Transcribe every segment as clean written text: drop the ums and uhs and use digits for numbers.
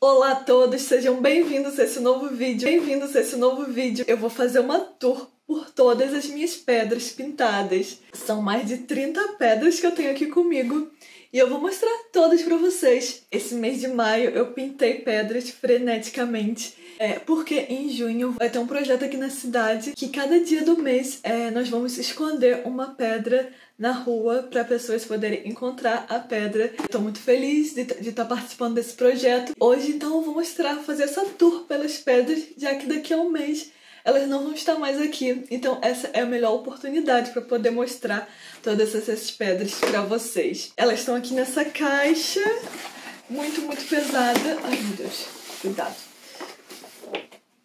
Olá a todos, sejam bem-vindos a esse novo vídeo. Eu vou fazer uma tour por todas as minhas pedras pintadas. São mais de 30 pedras que eu tenho aqui comigo e eu vou mostrar todas pra vocês. Esse mês de maio eu pintei pedras freneticamente. Porque em junho vai ter um projeto aqui na cidade que cada dia do mês nós vamos esconder uma pedra na rua para pessoas poderem encontrar a pedra. Estou muito feliz de estar participando desse projeto. Hoje então eu vou fazer essa tour pelas pedras, já que daqui a um mês elas não vão estar mais aqui. Então essa é a melhor oportunidade para poder mostrar todas essas pedras para vocês. Elas estão aqui nessa caixa, muito pesada. Ai meu Deus, cuidado.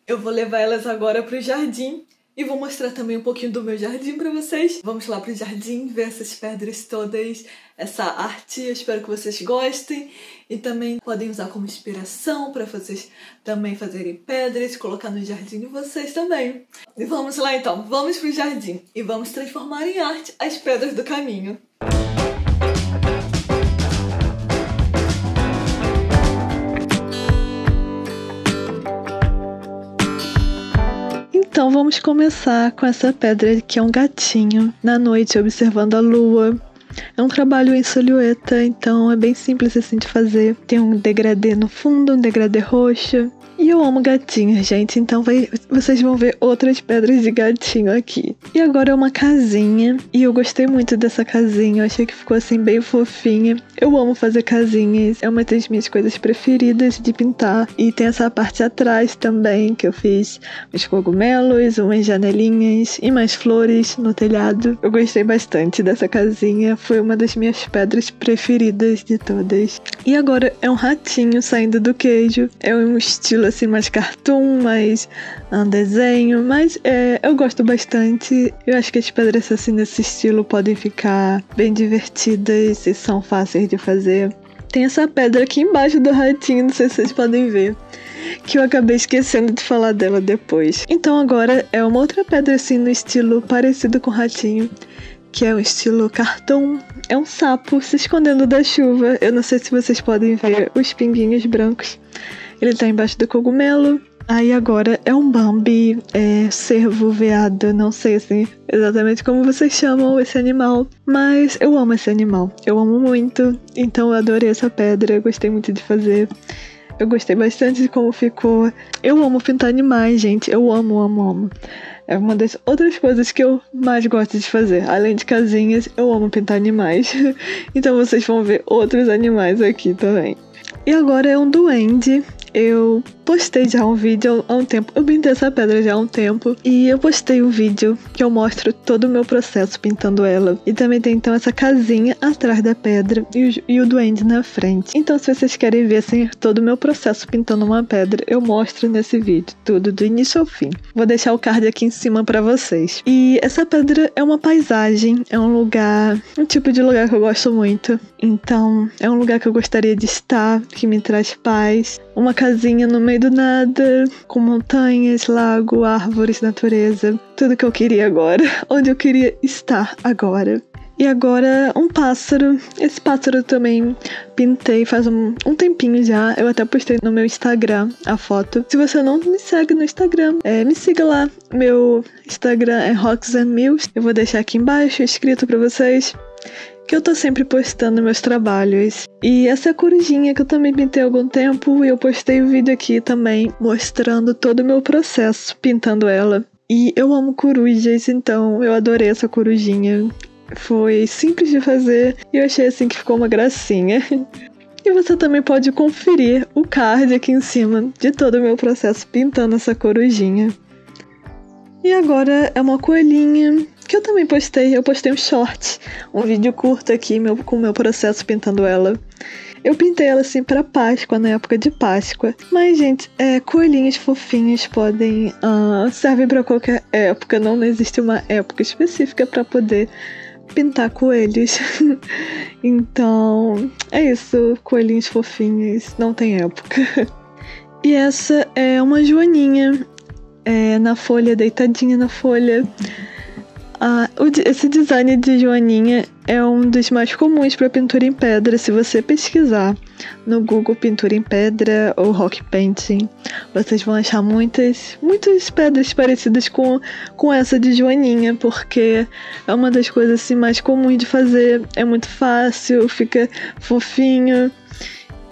Eu vou levar elas agora para o jardim e vou mostrar também um pouquinho do meu jardim para vocês. Vamos lá pro jardim, ver essas pedras todas, essa arte. Eu espero que vocês gostem. E também podem usar como inspiração para vocês também fazerem pedras, colocar no jardim de vocês também. E vamos lá então, vamos pro jardim e vamos transformar em arte as pedras do caminho. Então vamos começar com essa pedra que é um gatinho, na noite observando a lua. É um trabalho em silhueta, então é bem simples assim de fazer. Tem um degradê no fundo, um degradê roxo. E eu amo gatinhos, gente, então vocês vão ver outras pedras de gatinho aqui. E agora é uma casinha, e eu gostei muito dessa casinha, eu achei que ficou assim bem fofinha. Eu amo fazer casinhas, é uma das minhas coisas preferidas de pintar. E tem essa parte atrás também, que eu fiz uns cogumelos, umas janelinhas e mais flores no telhado. Eu gostei bastante dessa casinha, foi uma das minhas pedras preferidas de todas. E agora é um ratinho saindo do queijo, é um estilo assim mais cartoon, mais um desenho, mas eu gosto bastante. Eu acho que as pedras assim nesse estilo podem ficar bem divertidas e são fáceis de fazer. Tem essa pedra aqui embaixo do ratinho, não sei se vocês podem ver, que eu acabei esquecendo de falar dela depois. Então agora é uma outra pedra assim no estilo parecido com o ratinho, que é um estilo cartoon. É um sapo se escondendo da chuva. Eu não sei se vocês podem ver os pinguinhos brancos. Ele tá embaixo do cogumelo. Aí agora é um Bambi, cervo, veado, não sei assim exatamente como vocês chamam esse animal, mas eu amo esse animal, eu amo muito, então eu adorei essa pedra, eu gostei muito de fazer, eu gostei bastante de como ficou. Eu amo pintar animais, gente, eu amo. É uma das outras coisas que eu mais gosto de fazer, além de casinhas, eu amo pintar animais, então vocês vão ver outros animais aqui também. E agora é um duende. Eu postei já um vídeo há um tempo, eu pintei essa pedra já há um tempo, e eu postei um vídeo que eu mostro todo o meu processo pintando ela. E também tem então essa casinha atrás da pedra e o duende na frente. Então se vocês querem ver assim todo o meu processo pintando uma pedra, eu mostro nesse vídeo, tudo do início ao fim. Vou deixar o card aqui em cima pra vocês. E essa pedra é uma paisagem, é um lugar, um tipo de lugar que eu gosto muito. Então é um lugar que eu gostaria de estar, que me traz paz. Uma casinha no meio do nada, com montanhas, lago, árvores, natureza. Tudo que eu queria agora, onde eu queria estar agora. E agora um pássaro. Esse pássaro eu também pintei faz um tempinho já. Eu até postei no meu Instagram a foto. Se você não me segue no Instagram, me siga lá. Meu Instagram é roxanmills. Eu vou deixar aqui embaixo escrito pra vocês, que eu tô sempre postando meus trabalhos. E essa é a corujinha que eu também pintei há algum tempo, e eu postei um vídeo aqui também mostrando todo o meu processo pintando ela. E eu amo corujas, então eu adorei essa corujinha. Foi simples de fazer e eu achei assim que ficou uma gracinha. E você também pode conferir o card aqui em cima de todo o meu processo pintando essa corujinha. E agora é uma coelhinha que eu também postei. Eu postei um short, um vídeo curto aqui com o meu processo pintando ela. Eu pintei ela assim pra Páscoa, na época de Páscoa. Mas, gente, coelhinhos fofinhos podem servem pra qualquer época. Não existe uma época específica pra poder pintar coelhos. Então, é isso. Coelhinhos fofinhos, não tem época. E essa é uma joaninha, na folha, deitadinha na folha. Esse design de joaninha é um dos mais comuns para pintura em pedra. Se você pesquisar no Google pintura em pedra ou rock painting, vocês vão achar muitas pedras parecidas com essa de joaninha, porque é uma das coisas assim, mais comuns de fazer. É muito fácil, fica fofinho.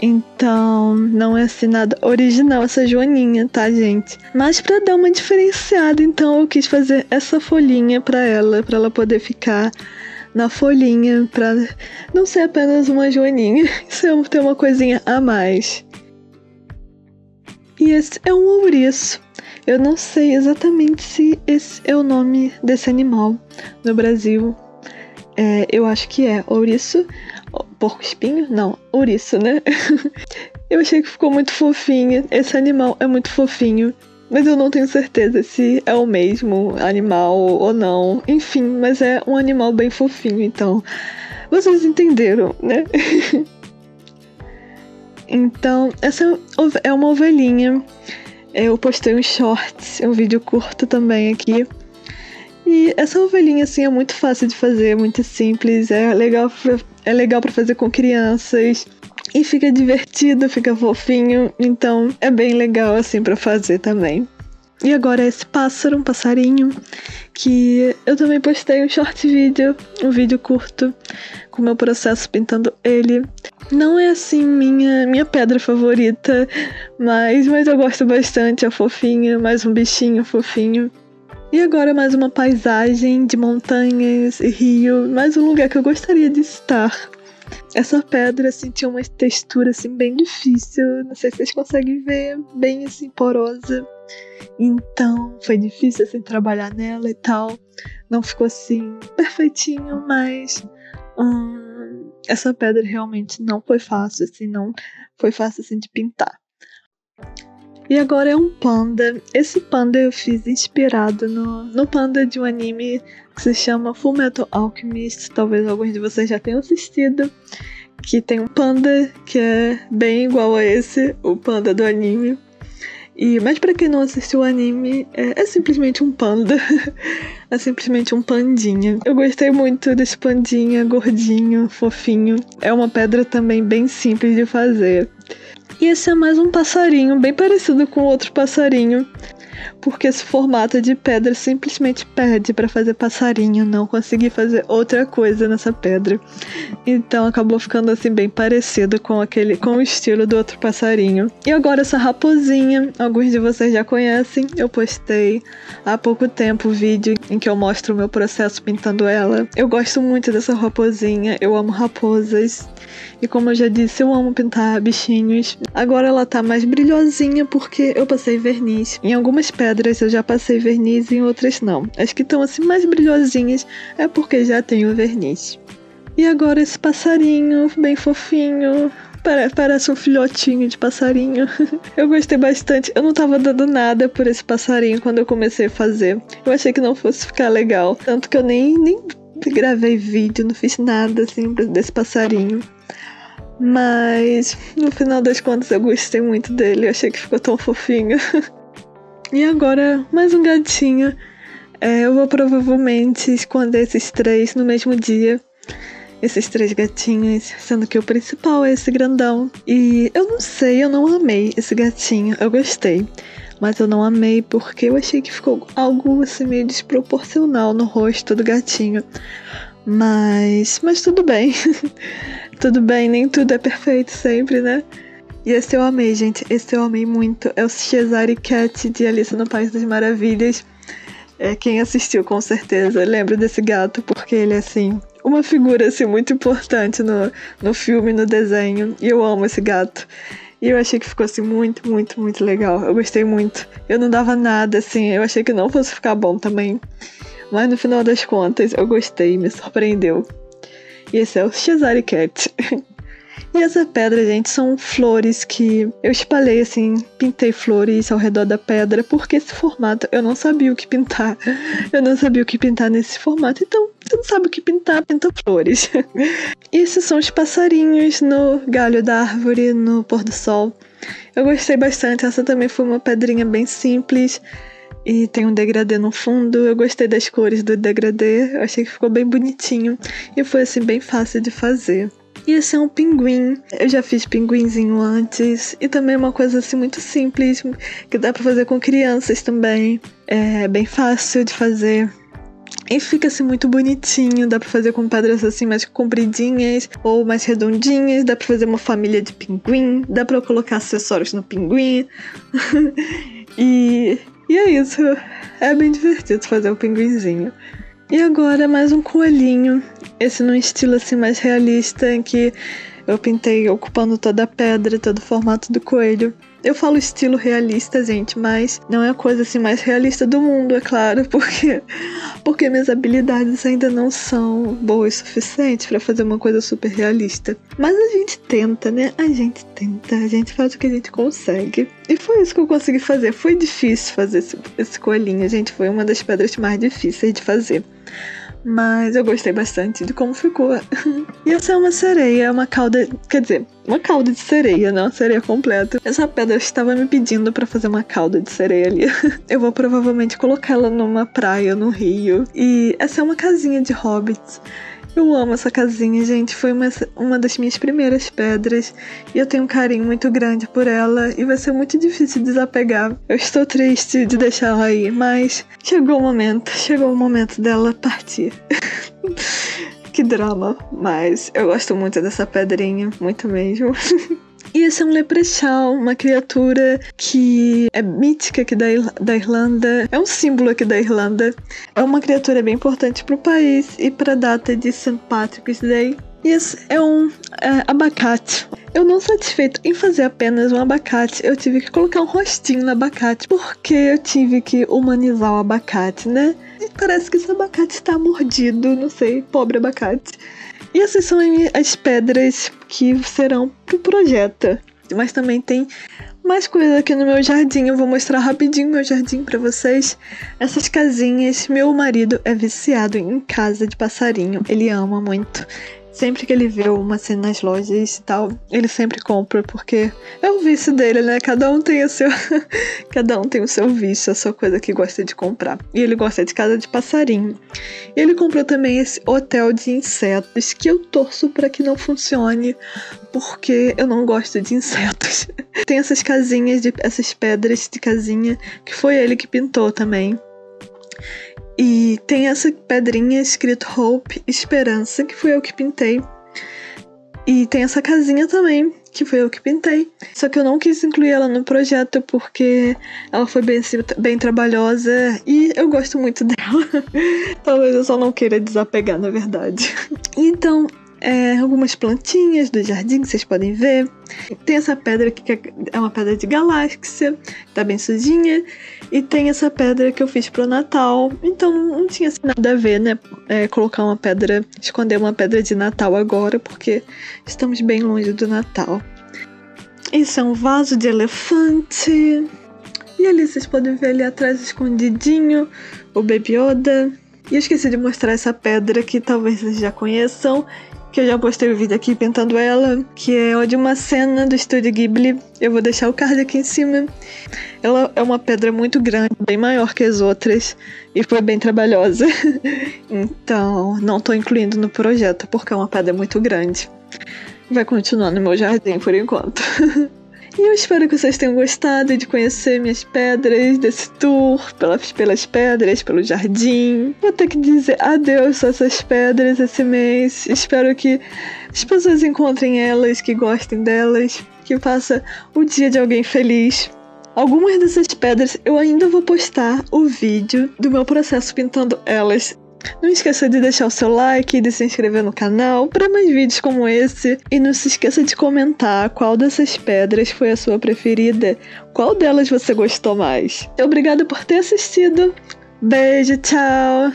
Então, não é assim nada original essa joaninha, tá, gente? Mas pra dar uma diferenciada, então eu quis fazer essa folhinha pra ela poder ficar na folhinha, pra não ser apenas uma joaninha, ter uma coisinha a mais. E esse é um ouriço. Eu não sei exatamente se esse é o nome desse animal no Brasil. Eu acho que é ouriço. Porco-espinho? Não, ouriço, né? Eu achei que ficou muito fofinho. Esse animal é muito fofinho, mas eu não tenho certeza se é o mesmo animal ou não. Enfim, mas é um animal bem fofinho, então vocês entenderam, né? Então, essa é uma ovelhinha. Eu postei uns shorts, um vídeo curto também aqui. E essa ovelhinha, assim, é muito fácil de fazer, muito simples, é legal pra fazer com crianças. E fica divertido, fica fofinho, então é bem legal, assim, pra fazer também. E agora esse um passarinho, que eu também postei um short vídeo, um vídeo curto, com o meu processo pintando ele. Não é, assim, minha pedra favorita, mas eu gosto bastante, é fofinho, mais um bichinho fofinho. E agora mais uma paisagem de montanhas e rio, mais um lugar que eu gostaria de estar. Essa pedra, assim, tinha uma textura, assim, bem difícil, não sei se vocês conseguem ver, bem, assim, porosa. Então, foi difícil, assim, trabalhar nela e tal. Não ficou, assim, perfeitinho, mas essa pedra realmente não foi fácil, assim, não foi fácil, assim, de pintar. E agora é um panda. Esse panda eu fiz inspirado no panda de um anime que se chama Fullmetal Alchemist. Talvez alguns de vocês já tenham assistido. Que tem um panda que é bem igual a esse, o panda do anime. Mas pra quem não assistiu o anime, é simplesmente um panda. É simplesmente um pandinha. Eu gostei muito desse pandinha, gordinho, fofinho. É uma pedra também bem simples de fazer. E esse é mais um passarinho, bem parecido com outro passarinho, porque esse formato de pedra simplesmente pede para fazer passarinho, não consegui fazer outra coisa nessa pedra. Então acabou ficando assim bem parecido com o estilo do outro passarinho. E agora essa raposinha, alguns de vocês já conhecem, eu postei há pouco tempo o vídeo em que eu mostro o meu processo pintando ela. Eu gosto muito dessa raposinha, eu amo raposas. E como eu já disse, eu amo pintar bichinhos. Agora ela tá mais brilhosinha porque eu passei verniz. Em algumas pedras eu já passei verniz e em outras não. As que estão assim mais brilhosinhas é porque já tenho verniz. E agora esse passarinho bem fofinho. Parece um filhotinho de passarinho. Eu gostei bastante. Eu não tava dando nada por esse passarinho quando eu comecei a fazer. Eu achei que não fosse ficar legal. Tanto que eu nem gravei vídeo, não fiz nada assim desse passarinho. Mas no final das contas eu gostei muito dele, eu achei que ficou tão fofinho. E agora mais um gatinho. Eu vou provavelmente esconder esses 3 no mesmo dia. Esses 3 gatinhos, sendo que o principal é esse grandão. E eu não sei, eu não amei esse gatinho, eu gostei. Mas eu não amei porque eu achei que ficou algo assim meio desproporcional no rosto do gatinho. Mas tudo bem. Tudo bem, nem tudo é perfeito sempre, né? E esse eu amei, gente. Esse eu amei muito. É o Cesare Cat de Alice no País das Maravilhas. Quem assistiu, com certeza, lembra desse gato, porque ele é, assim, uma figura, assim, muito importante no filme, no desenho. E eu amo esse gato. E eu achei que ficou, assim, muito, muito, muito legal. Eu gostei muito. Eu não dava nada, assim. Eu achei que não fosse ficar bom também. Mas no final das contas, eu gostei, me surpreendeu. E esse é o Cesare Cat. E essa pedra, gente, são flores que eu espalhei, assim, pintei flores ao redor da pedra, porque esse formato eu não sabia o que pintar. Eu não sabia o que pintar nesse formato, então você não sabe o que pintar, pinta flores. E esses são os passarinhos no galho da árvore, no pôr do sol. Eu gostei bastante, essa também foi uma pedrinha bem simples. E tem um degradê no fundo. Eu gostei das cores do degradê. Eu achei que ficou bem bonitinho. E foi assim bem fácil de fazer. E esse é um pinguim. Eu já fiz pinguinzinho antes. E também é uma coisa assim muito simples, que dá pra fazer com crianças também. É bem fácil de fazer. E fica assim muito bonitinho. Dá pra fazer com pedras assim mais compridinhas ou mais redondinhas. Dá pra fazer uma família de pinguim. Dá pra colocar acessórios no pinguim. E é isso. É bem divertido fazer o pinguinzinho. E agora mais um coelhinho. Esse num estilo assim mais realista, em que eu pintei ocupando toda a pedra, todo o formato do coelho. Eu falo estilo realista, gente, mas não é a coisa assim mais realista do mundo, é claro, porque minhas habilidades ainda não são boas o suficiente pra fazer uma coisa super realista. Mas a gente tenta, né? A gente faz o que a gente consegue. E foi isso que eu consegui fazer. Foi difícil fazer esse coelhinho, gente. Foi uma das pedras mais difíceis de fazer. Mas eu gostei bastante de como ficou. E essa é uma sereia, uma cauda de sereia, não, sereia completa. Essa pedra estava me pedindo pra fazer uma cauda de sereia ali. Eu vou provavelmente colocá-la numa praia no Rio. E essa é uma casinha de hobbits. Eu amo essa casinha, gente. Foi uma das minhas primeiras pedras. E eu tenho um carinho muito grande por ela. E vai ser muito difícil desapegar. Eu estou triste de deixar ela aí. Mas chegou o momento dela partir. Que drama. Mas eu gosto muito dessa pedrinha. Muito mesmo. E esse é um leprechaun, uma criatura que é mítica aqui da Irlanda. É um símbolo aqui da Irlanda. É uma criatura bem importante para o país e para a data de St. Patrick's Day. E esse é um abacate. Eu não satisfeito em fazer apenas um abacate, eu tive que colocar um rostinho no abacate, porque eu tive que humanizar o abacate, né? E parece que esse abacate está mordido, não sei, pobre abacate. E essas são as pedras que serão pro projeto. Mas também tem mais coisa aqui no meu jardim. Eu vou mostrar rapidinho meu jardim pra vocês. Essas casinhas, meu marido é viciado em casa de passarinho. Ele ama muito. Sempre que ele vê uma assim nas lojas e tal, ele sempre compra, porque é o vício dele, né? Cada um tem o seu vício, a sua coisa que gosta de comprar. E ele gosta de casa de passarinho. E ele comprou também esse hotel de insetos, que eu torço para que não funcione, porque eu não gosto de insetos. Tem essas casinhas, essas pedras de casinha, que foi ele que pintou também. E tem essa pedrinha escrito Hope, Esperança, que fui eu que pintei. E tem essa casinha também, que foi eu que pintei. Só que eu não quis incluir ela no projeto, porque ela foi bem trabalhosa e eu gosto muito dela. Talvez eu só não queira desapegar, na verdade. Então, algumas plantinhas do jardim que vocês podem ver. Tem essa pedra aqui que é uma pedra de galáxia, tá bem sujinha. E tem essa pedra que eu fiz pro Natal. Então não tinha assim, nada a ver, né? Esconder uma pedra de Natal agora, porque estamos bem longe do Natal. Isso é um vaso de elefante. E ali vocês podem ver ali atrás escondidinho o Baby Yoda. E eu esqueci de mostrar essa pedra que talvez vocês já conheçam, que eu já postei o vídeo aqui pintando ela, que é de uma cena do Estúdio Ghibli. Eu vou deixar o card aqui em cima. Ela é uma pedra muito grande, bem maior que as outras, e foi bem trabalhosa. Então, não tô incluindo no projeto, porque é uma pedra muito grande. Vai continuar no meu jardim por enquanto. E eu espero que vocês tenham gostado de conhecer minhas pedras, desse tour pelas pedras, pelo jardim. Vou ter que dizer adeus a essas pedras esse mês. Espero que as pessoas encontrem elas, que gostem delas, que faça o dia de alguém feliz. Algumas dessas pedras eu ainda vou postar o vídeo do meu processo pintando elas. Não esqueça de deixar o seu like e de se inscrever no canal para mais vídeos como esse. E não se esqueça de comentar qual dessas pedras foi a sua preferida. Qual delas você gostou mais? Obrigada por ter assistido. Beijo, tchau!